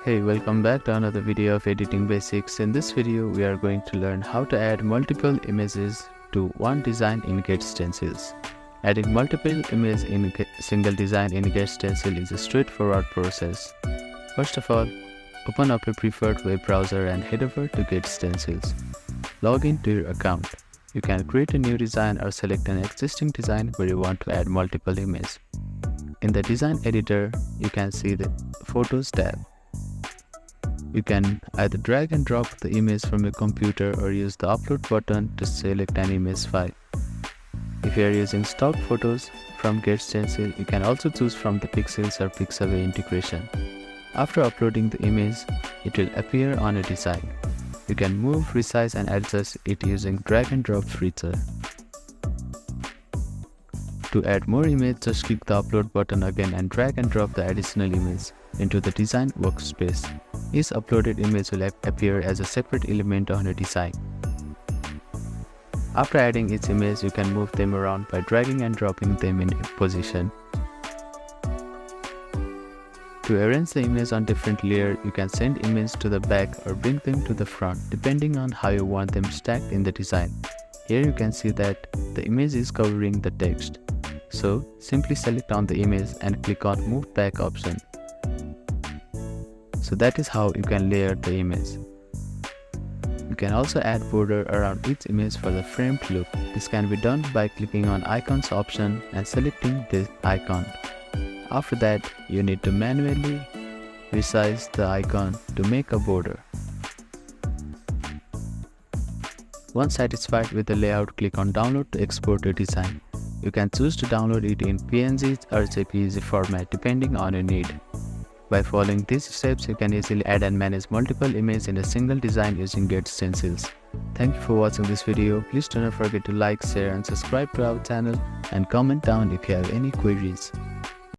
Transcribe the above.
Hey, welcome back to another video of editing basics. In this video, we are going to learn how to add multiple images to one design in GetStencils. Adding multiple images in a single design in GetStencil is a straightforward process. First of all, open up your preferred web browser and head over to GetStencils. Log in to your account. You can create a new design or select an existing design where you want to add multiple images. In the design editor, you can see the Photos tab. You can either drag and drop the image from your computer or use the upload button to select an image file. If you are using stock photos from GetStencil, you can also choose from the Pixels or Pixabay integration. After uploading the image, it will appear on a design. You can move, resize and adjust it using drag and drop feature. To add more images, just click the upload button again and drag and drop the additional image into the design workspace. Each uploaded image will appear as a separate element on a design. After adding each image, you can move them around by dragging and dropping them in position. To arrange the image on different layers, you can send images to the back or bring them to the front, depending on how you want them stacked in the design. Here you can see that the image is covering the text. So, simply select on the image and click on Move Back option. So that is how you can layer the image. You can also add border around each image for the framed look. This can be done by clicking on Icons option and selecting this icon. After that, you need to manually resize the icon to make a border. Once satisfied with the layout, click on Download to export your design. You can choose to download it in PNG or JPEG format depending on your need. By following these steps, you can easily add and manage multiple images in a single design using GetStencils. Thank you for watching this video. Please do not forget to like, share and subscribe to our channel and comment down if you have any queries.